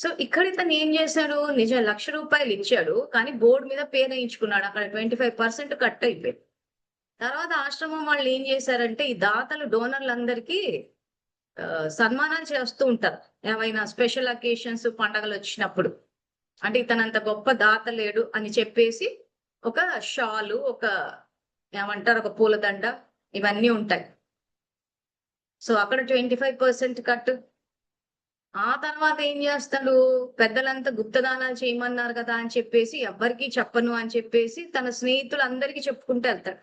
So ఇక్కడ ఇతను ఏం చేశాడు? నిజం ₹1,00,000 ఇచ్చాడు. కానీ బోర్డ్ మీద పేరు వేయించుకున్నాడు. అక్కడ 25% కట్ అయిపోయింది. తర్వాత ఆశ్రమం వాళ్ళు ఏం చేశారంటే, ఈ దాతలు డోనర్లందరికీ సన్మానాలు చేస్తూ ఉంటారు. ఏమైనా స్పెషల్ అకేషన్స్, పండగలొచ్చినప్పుడు. అంటే ఇతనంత గొప్ప దాత లేడు అని చెప్పేసి, ఒక షాలు, ఒక ఏమంటారు, ఒక పూలదండ ఇవన్నీ ఉంటాయి. సో, అక్కడ 25% కట్. ఆ తర్వాత ఏం చేస్తాడు? పెద్దలంతా గుప్తదానాలు చేయమన్నారు కదా అని చెప్పేసి, ఎవ్వరికీ చెప్పను అని చెప్పేసి, తన స్నేహితులందరికీ చెప్పుకుంటూ ఎళ్తాడు.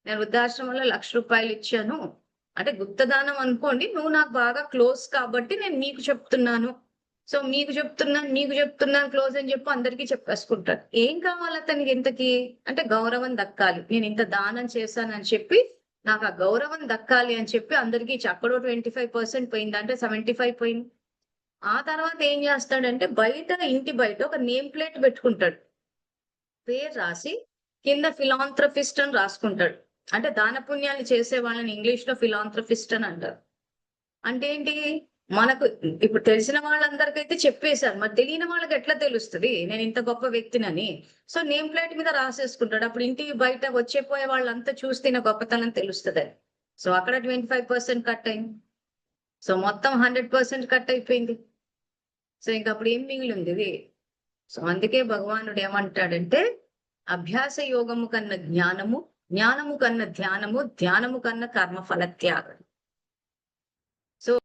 నేను వృద్ధాశ్రమంలో ₹1,00,000 ఇచ్చాను. అంటే గుప్తదానం అనుకోండి. నువ్వు నాకు బాగా క్లోజ్ కాబట్టి నేను నీకు చెప్తున్నాను. సో, నీకు చెప్తున్నాను క్లోజ్ అని చెప్పి అందరికీ చెప్పేసుకుంటాడు. ఏం కావాలి అతనికి ఇంతకి? అంటే గౌరవం దక్కాలి. నేను ఇంత దానం చేశానని చెప్పి, నాకు ఆ గౌరవం దక్కాలి అని చెప్పి అందరికీ అక్కడో 25% పోయింది. అంటే 75 పోయింది. ఆ తర్వాత ఏం చేస్తాడంటే, ఇంటి బయట ఒక నేమ్ ప్లేట్ పెట్టుకుంటాడు. పేరు రాసి కింద ఫిలాంథ్రపిస్ట్ అని రాసుకుంటాడు. అంటే దాన పుణ్యాలు చేసే వాళ్ళని ఇంగ్లీష్‌లో ఫిలాంథ్రపిస్ట్ అని అంటారు. అంటే ఏంటి? మనకు ఇప్పుడు తెలిసిన వాళ్ళందరికైతే చెప్పేసారు. మరి తెలియని వాళ్ళకి ఎట్లా తెలుస్తది? నేను ఇంత గొప్ప వ్యక్తినని. సో, నేమ్ ప్లేట్ మీద రాసేసుకుంటాడు. అప్పుడు ఇంటికి బయట వచ్చే పోయే వాళ్ళంతా చూస్తే నా గొప్పతనం తెలుస్తదని. సో, అక్కడ 25% కట్ అయింది. సో, మొత్తం 100% కట్ అయిపోయింది. సో, ఇంక అప్పుడు ఏం మిగిలుంది? సో, అందుకే భగవానుడు ఏమంటాడంటే, అభ్యాస యోగము కన్నా జ్ఞానము, జ్ఞానము కన్నా ధ్యానము, ధ్యానము కన్నా కర్మ ఫల త్యాగం. సో